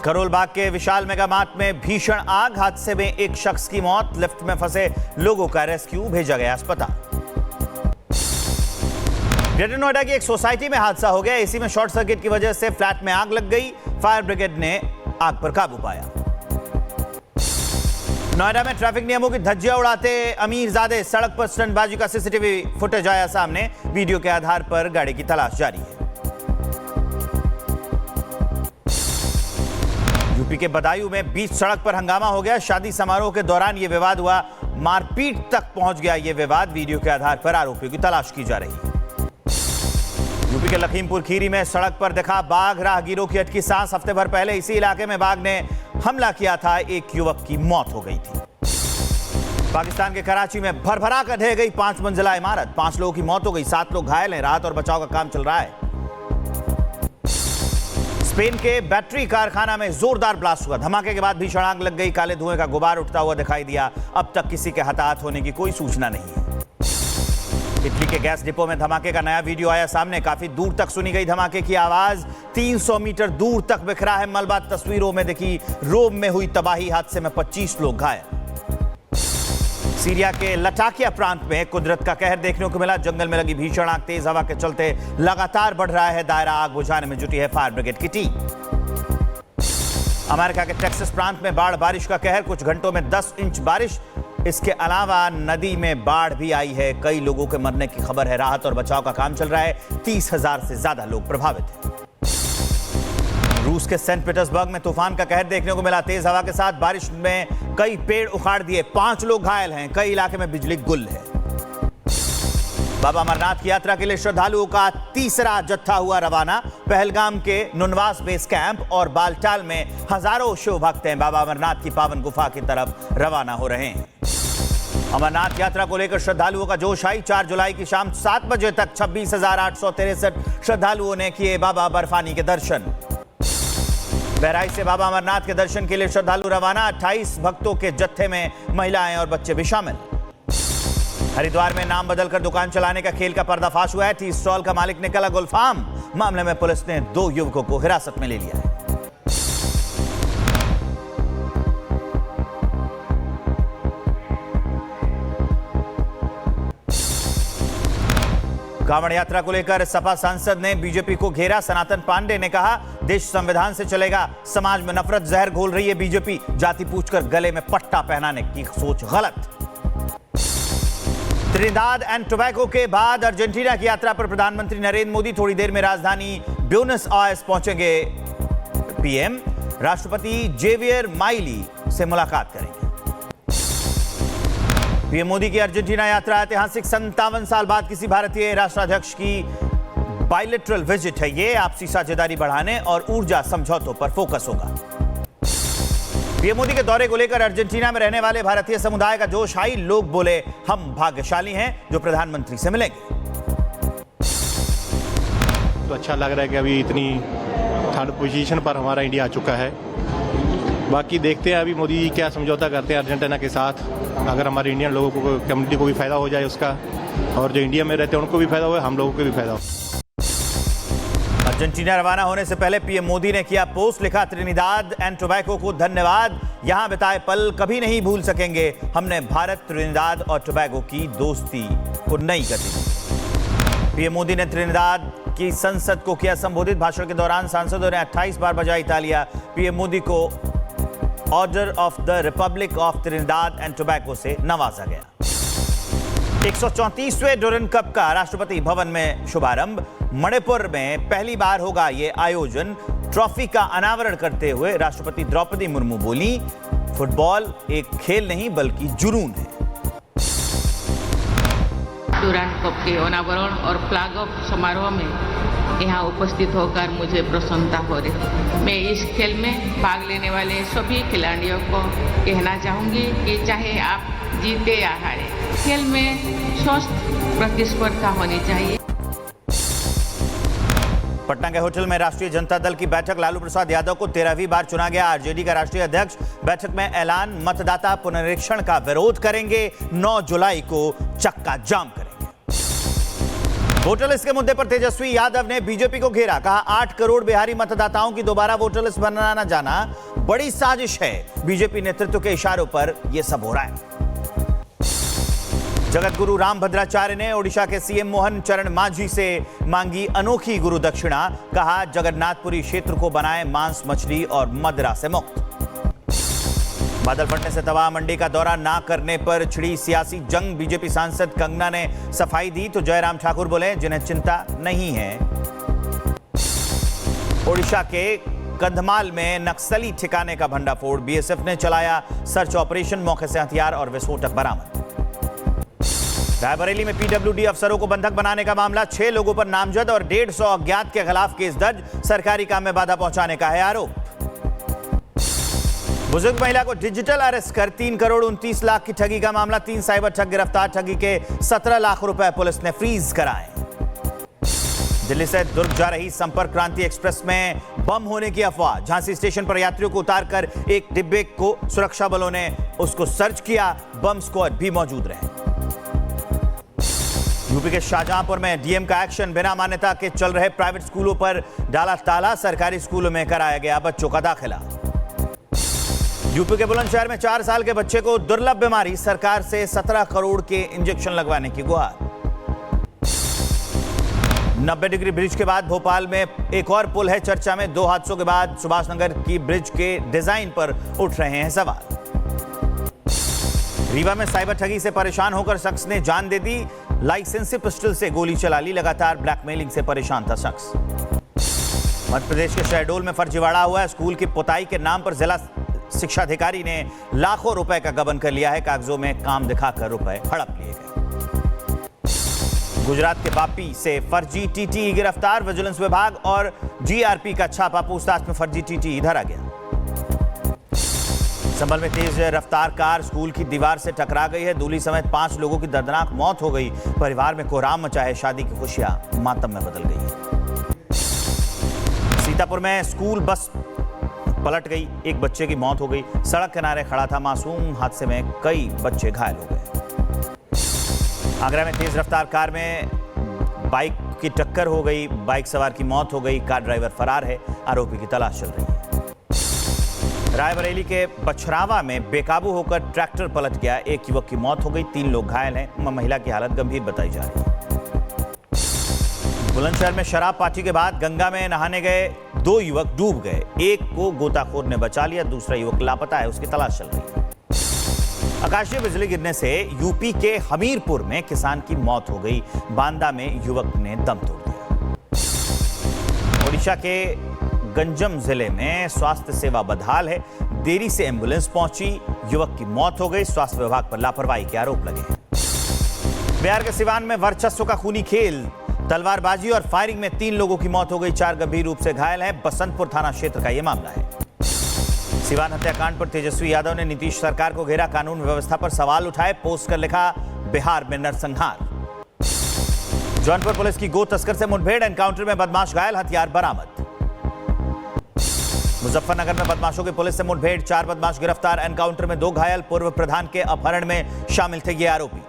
करोल बाग के विशाल mega mart में भीषण आग, हादसे में एक शख्स की मौत, लिफ्ट में फंसे लोगों का रेस्क्यू, भेजा गया अस्पताल। ग्रेटर नोएडा की एक सोसाइटी में हादसा हो गया। एसी में शॉर्ट सर्किट की वजह से फ्लैट में आग लग गई। फायर ब्रिगेड ने आग पर काबू पाया। नोएडा में ट्रैफिक नियमों की धज्जियां उड़ाते अमीरजादे, सड़क पर स्टंटबाजी का सीसीटीवी फुटेज आया सामने। वीडियो के आधार पर गाड़ी की तलाश जारी है। यूपी के बदायूं में बीच सड़क पर हंगामा हो गया। शादी समारोह के दौरान यह विवाद हुआ, मारपीट तक पहुंच गया यह विवाद। वीडियो के आधार पर आरोपियों की तलाश की जा रही है। यूपी के लखीमपुर खीरी में सड़क पर दिखा बाघ, राहगीरों की अटकी सांस। हफ्ते भर पहले इसी इलाके में बाघ ने हमला किया था, एक युवक की मौत हो गई थी। पाकिस्तान के कराची में भरभरा कर ढह गई 5 मंजिला इमारत, 5 लोगों की मौत हो गई, 7 लोग घायल हैं। राहत और बचाव का काम चल रहा है। स्पेन के बैटरी कारखाना में जोरदार ब्लास्ट हुआ। धमाके के बाद भीषण आग लग गई। काले धुएं का गुबार उठता हुआ दिखाई दिया। अब तक किसी के हताहत होने की कोई सूचना नहीं है। इटली के गैस डिपो में धमाके का नया वीडियो आया सामने। काफी दूर तक सुनी गई धमाके की आवाज। 300 मीटर दूर तक बिखरा है मलबा। तस्वीरों में दिखी रोम में हुई तबाही। हादसे में 25 लोग घायल। सीरिया के लटाकिया प्रांत में कुदरत का कहर देखने को मिला। जंगल में लगी भीषण आग, तेज हवा के चलते लगातार बढ़ रहा है दायरा। आग बुझाने में जुटी है फायर ब्रिगेड की टीम। अमेरिका के टेक्सास प्रांत में बाढ़ बारिश का कहर, कुछ घंटों में 10 इंच बारिश। इसके अलावा नदी में बाढ़ भी आई है। कई लोगों के मरने की खबर है। राहत और बचाव का काम चल रहा है। 30,000 से ज्यादा लोग प्रभावित हैं। रूस के सेंट पीटर्सबर्ग में तूफान का कहर देखने को मिला। तेज हवा के साथ बारिश में कई पेड़ उखाड़ दिए। 5 लोग घायल हैं। कई इलाके में बिजली गुल है। बाबा अमरनाथ की यात्रा के लिए श्रद्धालुओं का तीसरा जत्था हुआ रवाना। पहलगाम के नुनवास बेस कैंप और बालटाल में हजारों शिव भक्त हैं बाबा अमरनाथ की पावन गुफा की तरफ रवाना हो रहे हैं। अमरनाथ यात्रा को लेकर श्रद्धालुओं का जोश आई। 4 जुलाई की शाम 7 बजे तक 26,863 श्रद्धालुओं ने किए बाबा बर्फानी के दर्शन। बहराइच से बाबा अमरनाथ के दर्शन के लिए श्रद्धालु रवाना। 28 भक्तों के जत्थे में महिलाएं और बच्चे भी शामिल। हरिद्वार में नाम बदलकर दुकान चलाने का खेल का पर्दाफाश हुआ है। टी स्टॉल का मालिक निकला गुलफाम। मामले में पुलिस ने 2 युवकों को हिरासत में ले लिया है। कांवड़ यात्रा को लेकर सपा सांसद ने बीजेपी को घेरा। सनातन पांडे ने कहा, देश संविधान से चलेगा, समाज में नफरत जहर घोल रही है बीजेपी। जाति पूछकर गले में पट्टा पहनाने की सोच गलत। त्रिनिदाद एंड टोबैगो के बाद अर्जेंटीना की यात्रा पर प्रधानमंत्री नरेंद्र मोदी थोड़ी देर में राजधानी ब्यूनस आयर्स पहुंचेंगे। पीएम राष्ट्रपति जेवियर माइली से मुलाकात करेंगे। पीएम मोदी की अर्जेंटीना यात्रा ऐतिहासिक 57 साल बाद किसी भारतीय राष्ट्राध्यक्ष की बायलैटरल विजिट है। ये आपसी साझेदारी बढ़ाने और ऊर्जा समझौतों पर फोकस होगा। पीएम मोदी के दौरे को लेकर अर्जेंटीना में रहने वाले भारतीय समुदाय का जोश हाई। लोग बोले, हम भाग्यशाली हैं जो प्रधानमंत्री से मिलेंगे। तो अच्छा लग रहा है कि अभी इतनी थर्ड पोजीशन पर हमारा इंडिया आ चुका है। बाकी देखते हैं अभी मोदी जी क्या समझौता करते हैं अर्जेंटीना के साथ। अगर हमारे इंडियन लोगों को, कम्युनिटी को भी फायदा हो जाए उसका, और जो इंडिया में रहते हैं उनको भी फायदा हो, हम लोगों को भी फायदा हो। अर्जेंटीना रवाना होने से पहले पीएम मोदी ने किया पोस्ट, लिखा, त्रिनिदाद एंड टोबैगो को धन्यवाद, यहां बिताए पल कभी नहीं भूल सकेंगे। हमने भारत, त्रिनिदाद और टोबैगो की दोस्ती को नई गति दी। पीएम मोदी ने त्रिनिदाद की संसद को किया संबोधित। भाषण के दौरान सांसदों ने 28 बार बजाई तालियां। पीएम मोदी को order of the Republic of Trinidad and Tobago से नवाजा गया। 134वें डुरन कप का राष्ट्रपति भवन में शुभारंभ। मणिपुर में पहली बार होगा ये आयोजन। ट्रॉफी का अनावरण करते हुए राष्ट्रपति द्रौपदी मुर्मू बोली, फुटबॉल एक खेल नहीं बल्कि जुनून है। डुरांड कप के अनावरण और फ्लैग ऑफ समारोह में यहाँ उपस्थित होकर मुझे प्रसन्नता हो रही। मैं इस खेल में भाग लेने वाले सभी खिलाड़ियों को कहना चाहूँगी कि चाहे आप जीते या हारे, खेल में स्वस्थ प्रतिस्पर्धा होनी चाहिए। पटना के होटल में राष्ट्रीय जनता दल की बैठक। लालू प्रसाद यादव को 13वीं बार चुना गया आरजेडी का राष्ट्रीय अध्यक्ष। बैठक में ऐलान, मतदाता पुनरीक्षण का विरोध करेंगे, 9 जुलाई को चक्का जाम करेंगे। वोटर लिस्ट के मुद्दे पर तेजस्वी यादव ने बीजेपी को घेरा। कहा 8 करोड़ बिहारी मतदाताओं की दोबारा वोटर लिस्ट बनाना जाना बड़ी साजिश है। बीजेपी नेतृत्व के इशारों पर यह सब हो रहा है। जगत गुरु रामभद्राचार्य ने ओडिशा के सीएम मोहन चरण मांझी से मांगी अनोखी गुरु दक्षिणा। कहा जगन्नाथपुरी क्षेत्र को बनाए मांस, मछली और मदिरा से मुक्त। बादल फटने से तबाह मंडी का दौरा ना करने पर छिड़ी सियासी जंग। बीजेपी सांसद कंगना ने सफाई दी तो जयराम ठाकुर बोले जिन्हें चिंता नहीं है। ओडिशा के कंधमाल में नक्सली ठिकाने का भंडाफोड़। बीएसएफ ने चलाया सर्च ऑपरेशन। मौके से हथियार और विस्फोटक बरामद। रायबरेली में पीडब्ल्यूडी अफसरों को बंधक बनाने का मामला। 6 लोगों पर नामजद और 150 अज्ञात के खिलाफ केस दर्ज। सरकारी काम में बाधा पहुंचाने का है आरोप। बुजुर्ग महिला को डिजिटल अरेस्ट कर 3 करोड़ 29 लाख की ठगी का मामला। 3 साइबर ठग गिरफ्तार। ठगी के 17 लाख रुपए पुलिस ने फ्रीज कराए। दिल्ली से दुर्ग जा रही संपर्क क्रांति एक्सप्रेस में बम होने की अफवाह। झांसी स्टेशन पर यात्रियों को उतारकर एक डिब्बे को सुरक्षा बलों ने उसको सर्च किया। बम स्क्वाड भी मौजूद रहे। यूपी के शाहजहांपुर में डीएम का एक्शन। बिना मान्यता के चल रहे प्राइवेट स्कूलों पर डाला ताला। सरकारी स्कूलों में कराया गया बच्चों का दाखिला। यूपी के बुलंदशहर में 4 साल के बच्चे को दुर्लभ बीमारी। सरकार से 17 करोड़ के इंजेक्शन लगवाने की गुहार। 90 डिग्री ब्रिज के बाद भोपाल में एक और पुल है चर्चा में। 2 हादसों के बाद सुभाष नगर की ब्रिज के डिजाइन पर उठ रहे हैं सवाल। रीवा में साइबर ठगी से परेशान होकर शख्स ने जान दे दी। लाइसेंसी पिस्टल से गोली चला ली। लगातार ब्लैकमेलिंग से परेशान था शख्स। मध्य प्रदेश के शहडोल में फर्जीवाड़ा हुआ है। स्कूल की पुताई के नाम पर जिला शिक्षा अधिकारी ने लाखों रुपए का गबन कर लिया है। कागजों में काम दिखाकर रुपए हड़प लिए गए। गुजरात के वापी से फर्जी टीटी गिरफ्तार। विजिलेंस विभाग और जीआरपी का छापा। पूछताछ में फर्जी टीटी धरा गया। संभल में तेज रफ्तार कार स्कूल की दीवार से टकरा गई है। दूल्ही समेत 5 लोगों की दर्दनाक मौत हो गई। परिवार में कोहराम मचा है। शादी की खुशियां मातम में बदल गई है। सीतापुर में स्कूल बस पलट गई। एक बच्चे की मौत हो गई। सड़क किनारे खड़ा था मासूम। हादसे में कई बच्चे घायल हो गए। आगरा में तेज रफ्तार कार में बाइक की टक्कर हो गई। बाइक सवार की मौत हो गई। कार ड्राइवर फरार है। आरोपी की तलाश चल रही है। रायबरेली के बछरावा में बेकाबू होकर ट्रैक्टर पलट गया। एक युवक की मौत हो गई। 3 लोग घायल हैं। महिला की हालत गंभीर बताई जा रही है। बुलंदशहर में शराब पार्टी के बाद गंगा में नहाने गए 2 युवक डूब गए। एक को गोताखोर ने बचा लिया। दूसरा युवक लापता है। उसकी तलाश चल रही है। आकाशीय बिजली गिरने से यूपी के हमीरपुर में किसान की मौत हो गई। बांदा में युवक ने दम तोड़ दिया। ओडिशा के गंजम जिले में स्वास्थ्य सेवा बदहाल है। देरी से एम्बुलेंस पहुंची। युवक की मौत हो गई। स्वास्थ्य विभाग पर लापरवाही के आरोप लगे हैं। बिहार के सिवान में वर्चस्व का खूनी खेल। तलवारबाजी और फायरिंग में 3 लोगों की मौत हो गई। 4 गंभीर रूप से घायल हैं। बसंतपुर थाना क्षेत्र का यह मामला है। सिवान हत्याकांड पर तेजस्वी यादव ने नीतीश सरकार को घेरा। कानून व्यवस्था पर सवाल उठाए। पोस्ट कर लिखा बिहार में नरसंहार। जौनपुर पुलिस की गो तस्कर से मुठभेड़। एनकाउंटर में बदमाश घायल। हथियार बरामद। मुजफ्फरनगर में बदमाशों की पुलिस से मुठभेड़। 4 बदमाश गिरफ्तार। एनकाउंटर में 2 घायल। पूर्व प्रधान के अपहरण में शामिल थे ये आरोपी।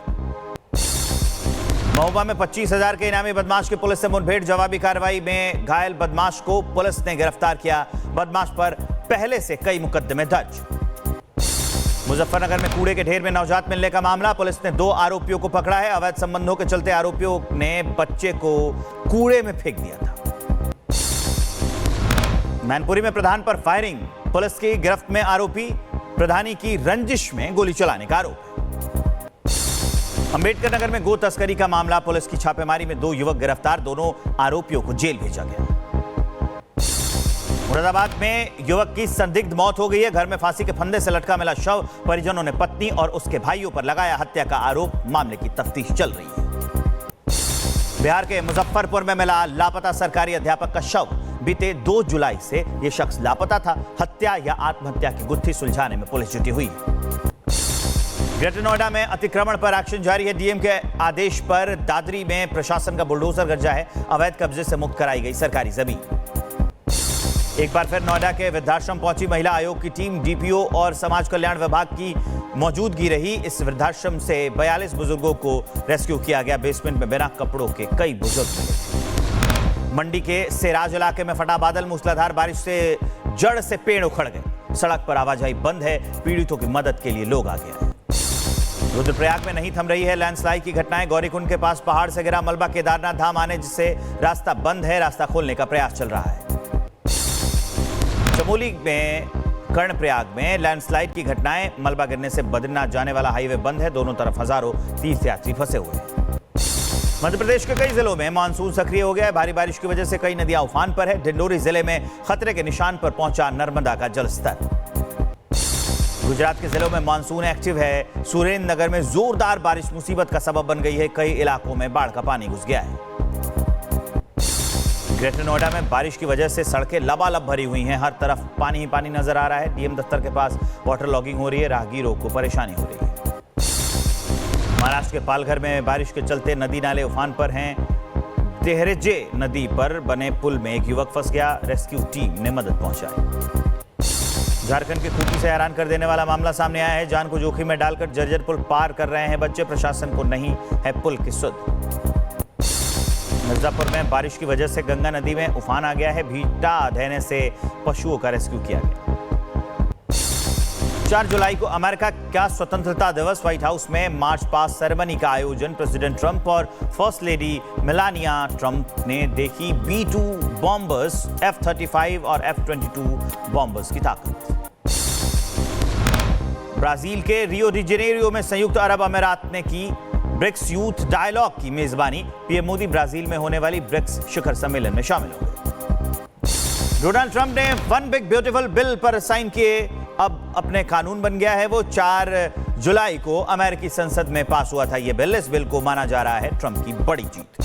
महोबा में 25,000 के इनामी बदमाश की पुलिस से मुठभेड़। जवाबी कार्रवाई में घायल बदमाश को पुलिस ने गिरफ्तार किया। बदमाश पर पहले से कई मुकदमे दर्ज। मुजफ्फरनगर में कूड़े के ढेर में नवजात मिलने का मामला। पुलिस ने 2 आरोपियों को पकड़ा है। अवैध संबंधों के चलते आरोपियों ने बच्चे को कूड़े में फेंक दिया था। मैनपुरी में प्रधान पर फायरिंग। पुलिस की गिरफ्त में आरोपी। प्रधानी की रंजिश में गोली चलाने का आरोप है। अंबेडकर नगर में गो तस्करी का मामला। पुलिस की छापेमारी में 2 युवक गिरफ्तार। दोनों आरोपियों को जेल भेजा गया। मुरादाबाद में युवक की संदिग्ध मौत हो गई है। घर में फांसी के फंदे से लटका मिला शव। परिजनों ने पत्नी और उसके भाइयों पर लगाया हत्या का आरोप। मामले की तफ्तीश चल रही है। बिहार के मुजफ्फरपुर में मिला लापता सरकारी अध्यापक का शव। बीते 2 जुलाई से यह शख्स लापता था। हत्या या आत्महत्या की गुत्थी सुलझाने में पुलिस जुटी हुई है। ग्रेटर नोएडा में अतिक्रमण पर एक्शन जारी है। डीएम के आदेश पर दादरी में प्रशासन का बुलडोजर गरजा है। अवैध कब्जे से मुक्त कराई गई सरकारी जमीन। एक बार फिर नोएडा के वृद्धाश्रम पहुंची महिला आयोग की टीम। डीपीओ और समाज कल्याण विभाग की मौजूदगी रही। इस वृद्धाश्रम से 42 बुजुर्गों को रेस्क्यू किया गया। बेसमेंट में बिना कपड़ों के कई बुजुर्ग मिले। मंडी के सेराज इलाके में फटा बादल। मूसलाधार बारिश से जड़ से पेड़ उखड़ गए। सड़क पर आवाजाही बंद है। पीड़ितों की मदद के लिए लोग आगे आए। रुद्रप्रयाग में नहीं थम रही है लैंडस्लाइड की घटनाएं। गौरीकुंड के पास पहाड़ से गिरा मलबा केदारनाथ धाम आने से रास्ता बंद है। रास्ता खोलने का प्रयास चल रहा है। चमोली में कर्णप्रयाग में लैंडस्लाइड की घटनाएं। मलबा गिरने से बद्रीनाथ जाने वाला हाईवे बंद है। दोनों तरफ हजारों तीर्थयात्री फंसे हुए हैं। मध्य प्रदेश के कई जिलों में मानसून सक्रिय हो गया है। भारी बारिश की वजह से कई नदियां उफान पर है। डिंडोरी जिले में खतरे के निशान पर पहुंचा नर्मदा का जलस्तर। गुजरात के जिलों में मानसून एक्टिव है। सुरेंद्र नगर में जोरदार बारिश मुसीबत का सबब बन गई है। कई इलाकों में बाढ़ का पानी घुस गया है। ग्रेटर नोएडा में बारिश की वजह से सड़कें लबालब भरी हुई हैं। हर तरफ पानी ही पानी नजर आ रहा है। डीएम दफ्तर के पास वाटर लॉगिंग हो रही है। राहगीरों को परेशानी हो रही है। महाराष्ट्र के पालघर में बारिश के चलते नदी नाले उफान पर हैं। तेहरेजे नदी पर बने पुल में एक युवक फंस गया। रेस्क्यू टीम ने मदद पहुंचाई। झारखंड के खूंटी से हैरान कर देने वाला मामला सामने आया है। जान को जोखिम में डालकर जर्जर पुल पार कर रहे हैं बच्चे। प्रशासन को नहीं है पुल की सुध। मिर्जापुर में बारिश की वजह से गंगा नदी में उफान आ गया है। भीटा ढहने से पशुओं का रेस्क्यू किया गया। 4 जुलाई को अमेरिका का स्वतंत्रता दिवस। व्हाइट हाउस में मार्च पास्ट सेरेमनी का आयोजन। प्रेसिडेंट ट्रंप और फर्स्ट लेडी मेलानिया ट्रंप ने देखी B-2 बॉम्बर्स, F-35 और F-22 बॉम्बर्स की ताकत। ब्राजील के रियो डी जेनेरियो में संयुक्त अरब अमीरात ने की ब्रिक्स यूथ डायलॉग की मेजबानी। पीएम मोदी ब्राजील में होने वाली ब्रिक्स शिखर सम्मेलन में शामिल होंगे। डोनाल्ड ट्रंप ने वन बिग ब्यूटीफुल बिल पर साइन किए। अब अपने कानून बन गया है। वो 4 जुलाई को अमेरिकी संसद में पास हुआ था ये बिल। इस बिल को माना जा रहा है ट्रंप की बड़ी जीत।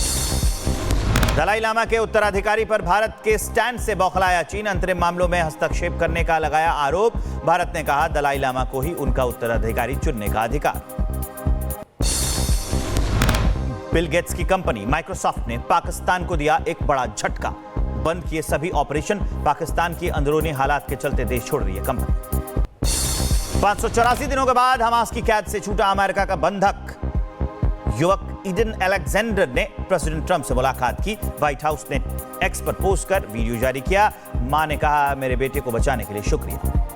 दलाई लामा के उत्तराधिकारी पर भारत के स्टैंड से बौखलाया चीन। अंतरिम मामलों में हस्तक्षेप करने का लगाया आरोप। भारत ने कहा दलाई लामा को ही उनका उत्तराधिकारी चुनने का अधिकार। बिल गेट्स की कंपनी माइक्रोसॉफ्ट ने पाकिस्तान को दिया एक बड़ा झटका। बंद किए सभी ऑपरेशन। पाकिस्तान की अंदरूनी हालात के चलते देश छोड़ रही है कंपनी। 584 दिनों के बाद हमास की कैद से छूटा अमेरिका का बंधक युवक ईडन अलेक्जेंडर ने प्रेसिडेंट ट्रंप से मुलाकात की। व्हाइट हाउस ने एक्स पर पोस्ट कर वीडियो जारी किया। मां ने कहा मेरे बेटे को बचाने के लिए शुक्रिया।